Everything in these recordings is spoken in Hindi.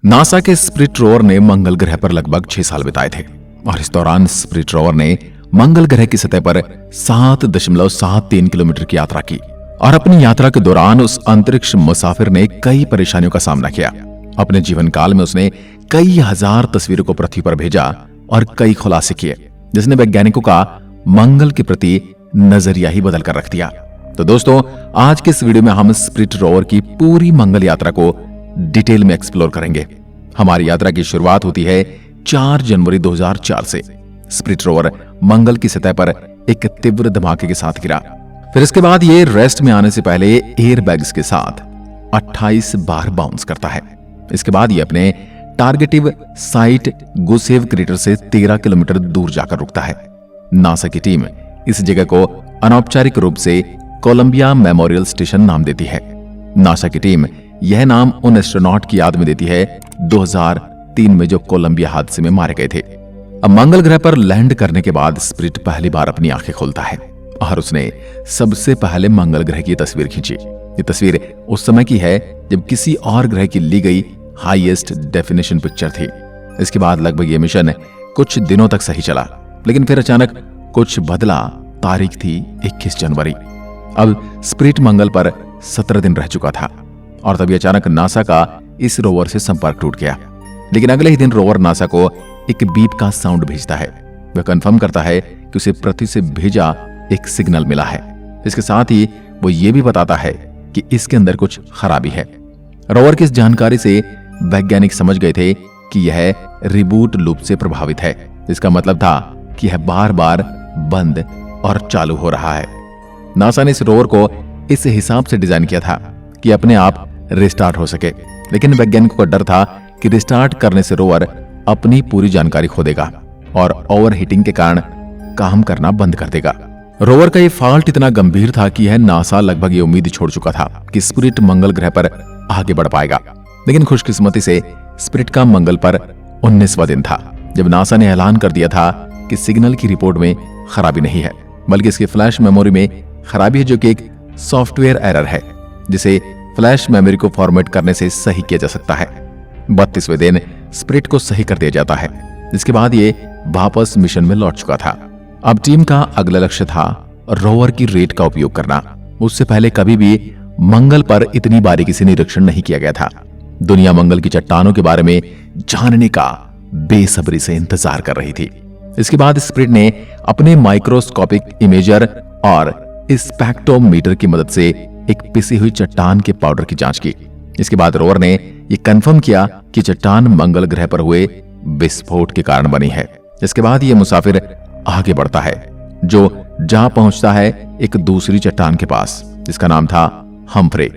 नासा के स्पिरिट रोवर ने मंगल ग्रह पर लगभग 6 साल बिताए थे और इस दौरान स्पिरिट रोवर ने मंगल ग्रह की सतह पर 7.73 किलोमीटर की यात्रा की और अपनी यात्रा के दौरान उस अंतरिक्ष मुसाफिर ने कई परेशानियों का सामना किया। अपने जीवन काल में उसने कई हजार तस्वीरों को पृथ्वी पर भेजा और कई खुलासे किए, जिसने वैज्ञानिकों का मंगल के प्रति नजरिया ही बदल कर रख दिया। तो दोस्तों, आज के इस वीडियो में हम स्पिरिट रोवर की पूरी मंगल यात्रा को डिटेल में एक्सप्लोर करेंगे। हमारी यात्रा की शुरुआत होती है 4 जनवरी 2004 से। स्पिरिट रोवर मंगल की सतह पर एक तीव्र धमाके के साथ गिरा। फिर इसके बाद ये रेस्ट में आने से पहले एयर बैग्स के साथ 28 बार बाउंस करता है। इसके बाद ये अपने टारगेटिव साइट गुसेव क्रेटर से 13 किलोमीटर दूर जाकर रुकता है। नासा की टीम इस जगह को अनौपचारिक रूप से कोलंबिया मेमोरियल स्टेशन नाम देती है। नासा की टीम यह नाम उन एस्ट्रोनॉट की याद में देती है 2003 में जो कोलंबिया हादसे में मारे गए थे। अब मंगल ग्रह पर लैंड करने के बाद स्पिरिट पहली बार अपनी आंखें खोलता है और उसने सबसे पहले मंगल ग्रह की तस्वीर खींची। ये तस्वीर उस समय की है जब किसी और ग्रह की ली गई हाईएस्ट डेफिनेशन पिक्चर थी। इसके बाद लगभग ये मिशन कुछ दिनों तक सही चला, लेकिन फिर अचानक कुछ बदला। तारीख थी 21 जनवरी। अब स्पिरिट मंगल पर 17 दिन रह चुका था और तभी अचानक नासा का इस रोवर से संपर्क टूट गया। लेकिन अगले ही दिन रोवर नासा को एक बीप का साउंड भेजता है। वह कंफर्म करता है कि उसे पृथ्वी से भेजा एक सिग्नल मिला है। इसके साथ ही वो ये भी बताता है कि इसके अंदर कुछ खराबी है। रोवर की इस जानकारी से वैज्ञानिक समझ गए थे कि यह रिबूट लूप से प्रभावित है। इसका मतलब था कि यह बार बार बंद और चालू हो रहा है। नासा ने इस रोवर को इस हिसाब से डिजाइन किया था कि अपने आप रिस्टार्ट हो सके, लेकिन वैज्ञानिकों का डर था कि रिस्टार्ट करने से रोवर अपनी पूरी जानकारी खो देगा और ओवरहीटिंग के कारण काम करना बंद कर देगा। रोवर का ये फॉल्ट इतना गंभीर था कि यह नासा लगभग ये उम्मीद छोड़ चुका था कि स्पिरिट मंगल ग्रह पर आगे बढ़ पाएगा। लेकिन खुशकिस्मती से स्पिरिट का मंगल पर 19वां दिन था जब नासा ने ऐलान कर दिया था कि सिग्नल की रिपोर्ट में खराबी नहीं है, बल्कि इसकी फ्लैश मेमोरी में खराबी है, जो कि एक सॉफ्टवेयर एरर है जिसे फ्लैश मेमोरी को फॉर्मेट करने से सही किया जा सकता है। 32वें दिन स्पिरिट को सही कर दिया जाता है। इसके बाद ये वापस मिशन में लौट चुका था। अब टीम का अगला लक्ष्य था रोवर की रेट का उपयोग करना। उससे पहले कभी भी मंगल पर इतनी बारीकी से निरीक्षण नहीं किया गया था। दुनिया मंगल की चट्टानों के बारे में जानने का बेसब्री से इंतजार कर रही थी। इसके बाद स्पिरिट ने अपने माइक्रोस्कोपिक इमेजर और स्पेक्ट्रोमीटर की मदद से एक पिसी हुई चट्टान के पाउडर की जांच की। इसके बाद रोवर ने यह कंफर्म किया कि चट्टान मंगल ग्रह पर हुए विस्फोट के कारण बनी है। इसके बाद यह मुसाफिर आगे बढ़ता है, जो जा पहुंचता है एक दूसरी चट्टान के पास, जिसका नाम था हम्फ्रे।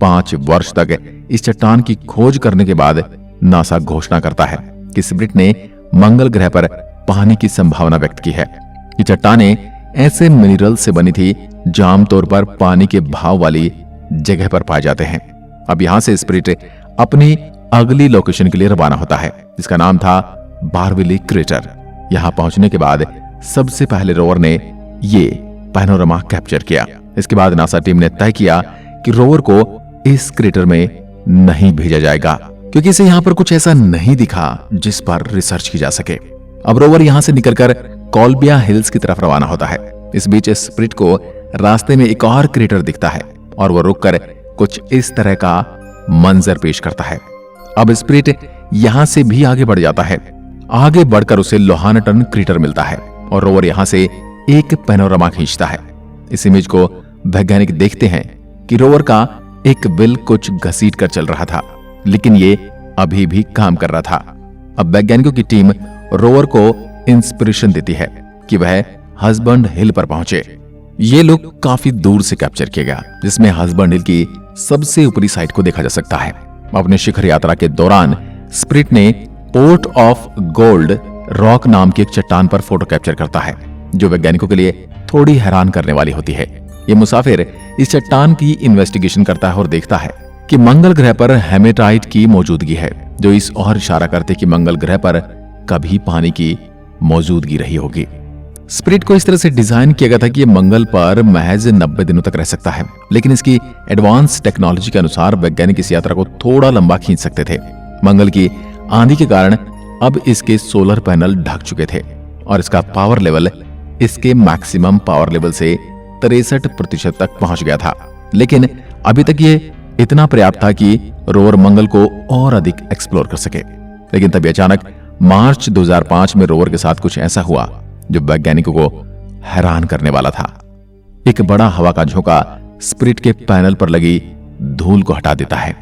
5 वर्ष तक इस चट्टान की खोज करने के बाद नासा घोषणा करता है कि स्पिरिट ने मंगल ग्रह पर पानी की संभावना व्यक्त की है। ये चट्टानें ऐसे मिनरल से बनी थी जो आमतौर पर पानी के भाव वाली जगह पर पाए जाते हैं। अब यहां से स्पिरिट अपनी अगली लोकेशन के लिए रवाना होता है, जिसका नाम था बारविली क्रेटर। यहां पहुंचने के बाद सबसे पहले रोवर ने ये पैनोरामा कैप्चर किया। इसके बाद नासा टीम ने तय किया कि रोवर को इस क्रेटर में नहीं भेजा जाएगा, क्योंकि इसे यहां पर कुछ ऐसा नहीं दिखा जिस पर रिसर्च की जा सके। अब रोवर यहां से निकलकर कोलंबिया हिल्स की तरफ रवाना होता है। इस बीच स्पिरिट को रास्ते में एक और क्रेटर दिखता है और वो रुककर कुछ इस तरह का मंजर पेश करता है। अब स्पिरिट यहां से भी आगे बढ़ जाता है। आगे बढ़कर उसे लोहानटन क्रेटर मिलता है और रोवर यहां से एक पैनोरामा खींचता है। इस इमेज को वैज्ञानिक देखते हैं कि रोवर का एक बिल कुछ घसीट कर चल रहा था, लेकिन ये अभी भी काम कर रहा था। अब वैज्ञानिकों की टीम रोवर को इंस्पिरेशन देती है कि वह हस्बैंड हिल पर पहुंचे। ये लुक काफी दूर से कैप्चर किया गया, जिसमें हस्बैंड हिल की सबसे ऊपरी साइड को देखा जा सकता है। अपने शिखर यात्रा के दौरान स्पिरिट ने पोर्ट ऑफ गोल्ड रॉक नाम की एक चट्टान पर फोटो कैप्चर करता है, जो वैज्ञानिकों के लिए थोड़ी हैरान करने वाली होती है। ये मुसाफिर इस चट्टान की इन्वेस्टिगेशन करता है और देखता है कि मंगल ग्रह पर हेमेटाइट की मौजूदगी है, जो इस ओर इशारा करते कि मंगल ग्रह पर कभी पानी की मौजूदगी रही होगी। स्पिरिट को इस तरह से डिजाइन किया गया था कि ये मंगल पर महज 90 दिनों तक रह सकता है, लेकिन इसकी एडवांस टेक्नोलॉजी के अनुसार वैज्ञानिक इस यात्रा को थोड़ा लंबा खींच सकते थे। मंगल की आंधी के कारण अब इसके सोलर पैनल ढक चुके थे और इसका पावर लेवल इसके मैक्सिमम पावर लेवल से 63% तक पहुंच गया था। लेकिन अभी तक ये इतना पर्याप्त था कि रोवर मंगल को और अधिक एक्सप्लोर कर सके। लेकिन तभी अचानक मार्च 2005 में रोवर के साथ कुछ ऐसा हुआ जो वैज्ञानिकों को हैरान करने वाला था। एक बड़ा हवा का झोंका स्पिरिट के पैनल पर लगी धूल को हटा देता है।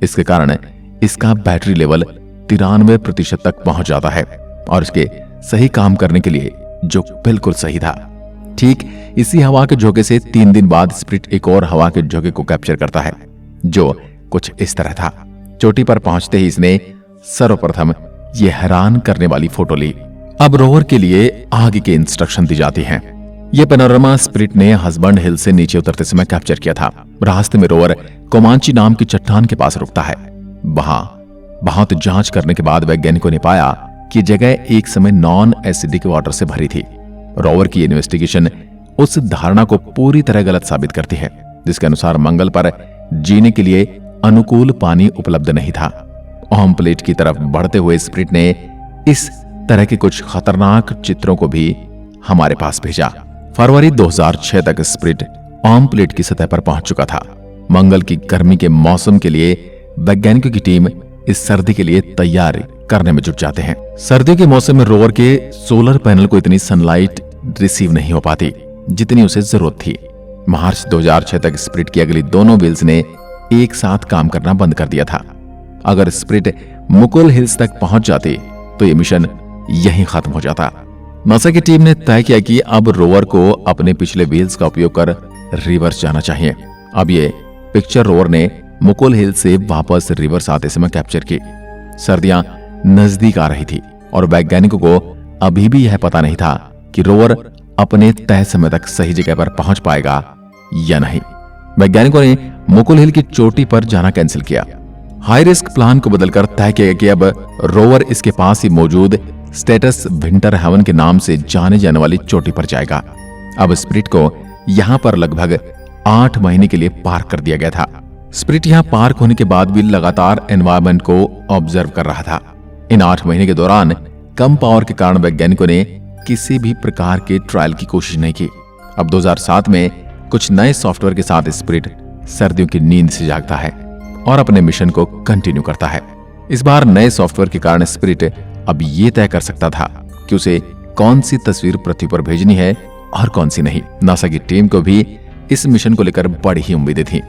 इसके कारण इसका बैटरी लेवल 93% तक पहुंच जाता है और इसके सही काम करने के लिए, जो बिल्कुल सही था। ठीक इसी हवा के झोंके से 3 दिन बाद स्पिरिट एक और हवा के झोंके को कैप्चर करता है, जो कुछ इस तरह था। चोटी पर पहुंचते ही इसने सर्वप्रथम ये हैरान करने वाली फोटो ली। अब रोवर के लिए आगे के इंस्ट्रक्शन दी जाती हैं। यह पैनोरामा स्पिरिट ने हस्बैंड हिल से नीचे उतरते समय कैप्चर किया था। रास्ते में रोवर कोमांची नाम की चट्टान के पास रुकता है। वहां बहुत जांच करने के बाद वैज्ञानिकों ने पाया कि जगह एक समय नॉन एसिडिक वाटर से भरी थी। रोवर की इन्वेस्टिगेशन उस धारणा को पूरी तरह गलत साबित करती है, जिसके अनुसार मंगल पर जीने के लिए अनुकूल पानी उपलब्ध नहीं था। होम प्लेट की तरफ बढ़ते हुए स्पिरिट ने इस तरह के कुछ खतरनाक चित्रों को भी हमारे पास भेजा। फरवरी 2006 तक स्पिरिट होम प्लेट की सतह पर पहुंच चुका था। मंगल की गर्मी के मौसम के लिए वैज्ञानिकों की टीम इस सर्दी के लिए तैयारी करने में जुट जाते हैं। सर्दियों के मौसम में रोवर के सोलर पैनल को इतनी सनलाइट रिसीव नहीं हो पाती जितनी उसे जरूरत थी। मार्च 2006 तक स्पिरिट की अगली दोनों व्हील्स ने एक साथ काम करना बंद कर दिया था। अगर स्पिरिट मुकुल हिल्स तक पहुंच जाती तो यह मिशन यहीं खत्म हो जाता। नासा की टीम ने तय किया कि अब रोवर को अपने पिछले व्हील्स का उपयोग कर रिवर्स जाना चाहिए। अब ये पिक्चर रोवर ने मुकुल हिल से वापस रिवर्स आते समय कैप्चर की। सर्दियां नजदीक आ रही थी और वैज्ञानिकों को अभी भी यह पता नहीं था कि रोवर अपने तय समय तक सही जगह पर पहुंच पाएगा या नहीं। वैज्ञानिकों ने मुकुल हिल की चोटी पर जाना कैंसिल किया। हाई रिस्क प्लान को बदलकर तय किया कि अब रोवर इसके पास ही मौजूद स्टेटस विंटर हेवन के नाम से जाने जाने वाली चोटी पर जाएगा। अब स्पिरिट को यहां पर लगभग 8 महीने के लिए पार्क कर दिया गया था। स्पिरिट यहां पार्क होने के बाद भी लगातार एनवायरनमेंट को ऑब्जर्व कर रहा था। इन 8 महीने के दौरान कम पावर के कारण वैज्ञानिकों ने किसी भी प्रकार के ट्रायल की कोशिश नहीं की। अब 2007 में कुछ नए सॉफ्टवेयर के साथ स्पिरिट सर्दियों की नींद से जागता है और अपने मिशन को कंटिन्यू करता है। इस बार नए सॉफ्टवेयर के कारण स्पिरिट अब ये तय कर सकता था कि उसे कौन सी तस्वीर पृथ्वी पर भेजनी है और कौन सी नहीं। नासा की टीम को भी इस मिशन को लेकर बड़ी ही उम्मीदें थी।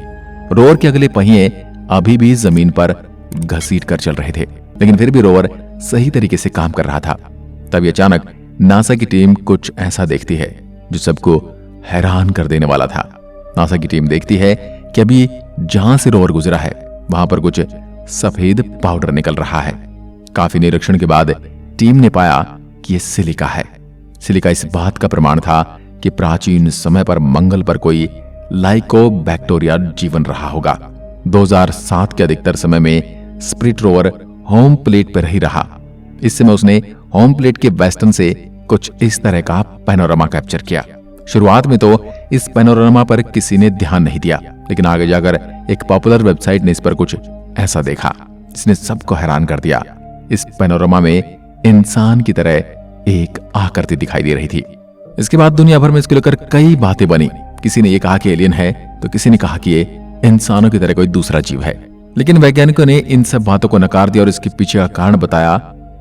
रोवर के अगले पहिए अभी भी जमीन पर घसीट कर चल रहे थे, लेकिन फिर भी रोवर सही तरीके से काम कर रहा था। तभी अचानक नासा की टीम कुछ ऐसा देखती है जो सबको हैरान कर देने वाला था। नासा की टीम देखती है कि अभी जहां से रोवर गुजरा है वहां पर कुछ सफेद पाउडर निकल रहा है। काफी निरीक्षण के बाद टीम ने पाया कि यह सिलिका है। सिलिका इस बात का प्रमाण था कि प्राचीन समय पर मंगल पर कोई लाइकोबैक्टीरिया जीवन रहा होगा। 2007 के अधिकतर समय में स्पिरिट रोवर होम प्लेट पर ही रहा। इस समय उसने होम प्लेट के वेस्टर्न से कुछ इस तरह का पैनोरामा कैप्चर किया। शुरुआत में तो इस पैनोरामा पर किसी ने ध्यान नहीं दिया, लेकिन आगे जाकर एक पॉपुलर वेबसाइट ने इस पर कुछ ऐसा देखा जिसने सबको हैरान कर दिया। इस पैनोरामा में इंसान की तरह एक आकृति दिखाई दे रही थी। इसके बाद दुनिया भर में इसको लेकर कई बातें बनी। किसी ने ये कहा कि एलियन है, तो किसी ने कहा कि ये इंसानों की तरह कोई दूसरा जीव है। लेकिन वैज्ञानिकों ने इन सब बातों को नकार दिया और इसके पीछे का कारण बताया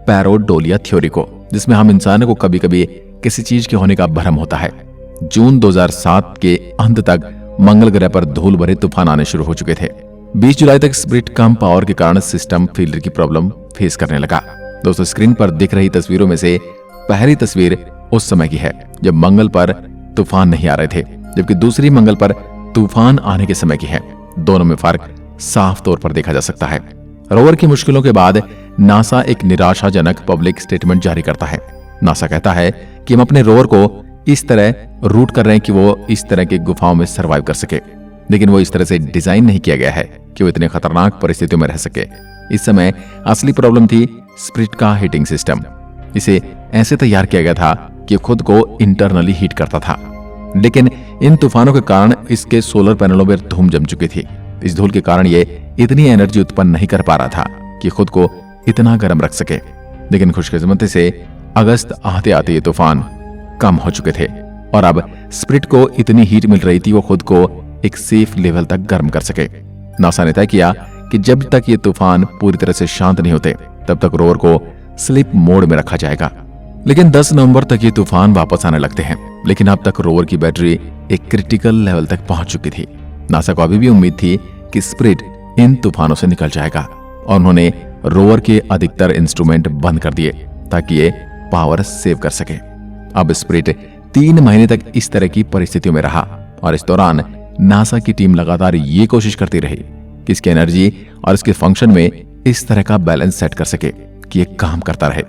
पैरोडोलिया थ्योरी को, जिसमें हम इंसानों को कभी कभी किसी चीज के होने का भ्रम होता है। जून 2007 के अंत तक मंगल ग्रह पर धूल भरे तूफान आने शुरू हो चुके थे। 20 जुलाई तक स्पिरिट कम पावर के कारण सिस्टम फेलियर की प्रॉब्लम फेस करने लगा। दोस्तों, स्क्रीन पर दिख रही तस्वीरों में से पहली तस्वीर उस समय की है जब मंगल पर तूफान नहीं आ रहे थे, जबकि दूसरी मंगल पर तूफान आने के समय की है। दोनों में फर्क साफ तौर पर देखा जा सकता है। रोवर की मुश्किलों के बाद नासा एक निराशाजनक पब्लिक स्टेटमेंट जारी करता है। नासा कहता है कि हम अपने रोवर को इस तरह रूट कर रहे हैं कि वो इस तरह की गुफाओं में सरवाइव कर सके, लेकिन वो इस तरह से डिजाइन नहीं किया गया है कि वो इतने खतरनाक परिस्थितियों में रह सके। इस समय असली प्रॉब्लम थी स्पिरिट का हीटिंग सिस्टम। इसे ऐसे तैयार किया गया था कि खुद को इंटरनली हीट करता था, लेकिन इन तूफानों के कारण इसके सोलर पैनलों पर धूम जम चुकी थी। इस धूल के कारण ये इतनी एनर्जी उत्पन्न नहीं कर पा रहा था। कि खुद को इतना गर्म रख सके। लेकिन खुशकिस्मती से अगस्त आते आते ये तूफान कम हो चुके थे और अब स्प्रिट को इतनी हीट मिल रही थी वो खुद को एक सेफ लेवल तक गर्म कर सके। नासा ने तय किया कि जब तक ये तूफान पूरी तरह से शांत नहीं होते तब तक रोवर को स्लीप मोड में रखा जाएगा। लेकिन 10 नवंबर तक ये तूफान वापस आने लगते हैं, लेकिन अब तक रोवर की बैटरी एक क्रिटिकल लेवल तक पहुंच चुकी थी। नासा को अभी भी उम्मीद थी कि स्प्रिट इन तूफानों से निकल जाएगा और उन्होंने रोवर के अधिकतर इंस्ट्रूमेंट बंद कर दिए ताकि ये पावर सेव कर सके। अब स्प्रिट 3 महीने तक इस तरह की परिस्थितियों में रहा और इस दौरान नासा की टीम लगातार ये कोशिश करती रही कि इसकी एनर्जी और इसके फंक्शन में इस तरह का बैलेंस सेट कर सके कि ये काम करता रहे।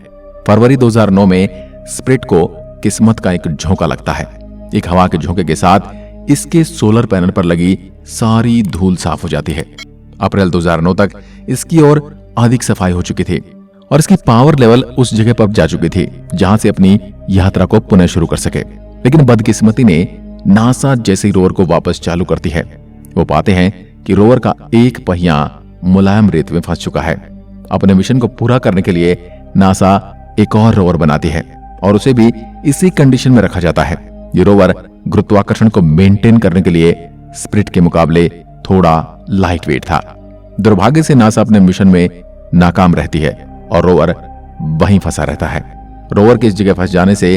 फरवरी 2009 में स्प्रिट को किस्मत का एक झोंका लगता है। एक हवा के झोंके के साथ इसके सोलर पैनल पर लगी सारी धूल साफ हो जाती है। अप्रैल 2009 तक इसकी और अधिक सफाई हो चुकी थी और इसकी पावर लेवल उस जगह पर जा चुकी थी जहां से अपनी यात्रा को पुनः शुरू कर सके। लेकिन बदकिस्मती ने नासा जैसे ही रोवर को वापस चालू करती है, वो पाते हैं कि रोवर का एक पहिया मुलायम रेत में फंस चुका है। अपने मिशन को पूरा करने के लिए नासा एक और रोवर बनाती है और उसे भी इसी कंडीशन में रखा जाता है। ये रोवर गुरुत्वाकर्षण को मेंटेन करने के लिए स्प्रिट के मुकाबले थोड़ा लाइट वेट था। दुर्भाग्य से नासा अपने मिशन में नाकाम रहती है और रोवर वहीं फंसा रहता है। रोवर के इस जगह फंस जाने से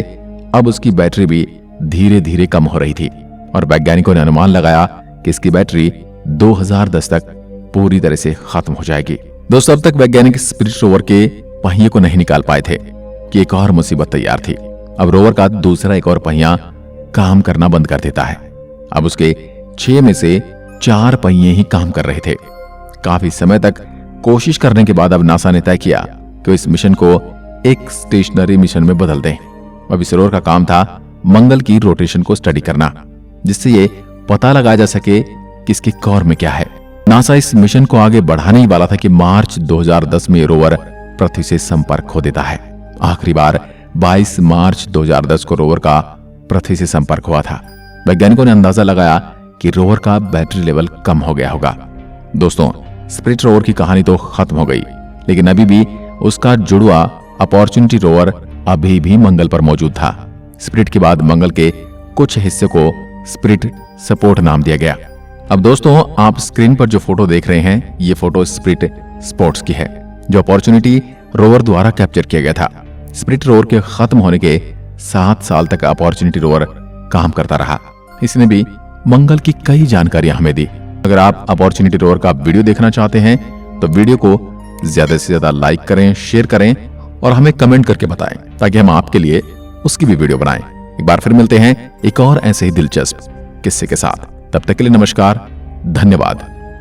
अब उसकी बैटरी भी धीरे धीरे कम हो रही थी और वैज्ञानिकों ने अनुमान लगाया कि इसकी बैटरी 2010 तक पूरी तरह से खत्म हो जाएगी। दोस्तों, अब तक वैज्ञानिक स्पिरिट रोवर के पहिए को नहीं निकाल पाए थे कि एक और मुसीबत तैयार थी। अब रोवर का दूसरा एक और पहिया काम करना बंद कर देता है। अब उसके 6 में से 4 पहिए ही काम कर रहे थे। काफी समय तक कोशिश करने के बाद अब नासा ने तय किया कि इस मिशन को एक स्टेशनरी मिशन में बदल दें। अब इस रोवर का काम था मंगल की रोटेशन को स्टडी करना, जिससे ये पता लगाया जा सके कि इसके कोर में क्या है। नासा इस मिशन को आगे बढ़ाने ही वाला था कि मार्च 2010 में रोवर पृथ्वी से संपर्क खो देता है। आखिरी बार 22 मार्च 2010 को रोवर का पृथ्वी से संपर्क हुआ था। वैज्ञानिकों ने अंदाजा लगाया कि रोवर का बैटरी लेवल कम हो गया होगा। दोस्तों, स्पिरिट रोवर की कहानी तो खत्म हो गई, लेकिन अभी भी उसका जुड़वा अपॉर्चुनिटी रोवर अभी भी मंगल पर मौजूद था। स्पिरिट के बाद मंगल के कुछ हिस्से को स्पिरिट सपोर्ट नाम दिया गया। अब दोस्तों, आप स्क्रीन पर जो फोटो देख रहे हैं, ये फोटो स्पिरिट स्पोर्ट्स की है, जो अपॉर्चुनिटी रोवर द्वारा कैप्चर किया गया था। स्पिरिट रोवर के खत्म होने के 7 साल तक अपॉर्चुनिटी रोवर काम करता रहा। इसने भी मंगल की कई जानकारियां हमें दी। अगर आप अपॉर्चुनिटी रोवर का वीडियो देखना चाहते हैं तो वीडियो को ज्यादा से ज्यादा लाइक करें, शेयर करें और हमें कमेंट करके बताएं ताकि हम आपके लिए उसकी भी वीडियो बनाएं। एक बार फिर मिलते हैं एक और ऐसे ही दिलचस्प किस्से के साथ। तब तक के लिए नमस्कार, धन्यवाद।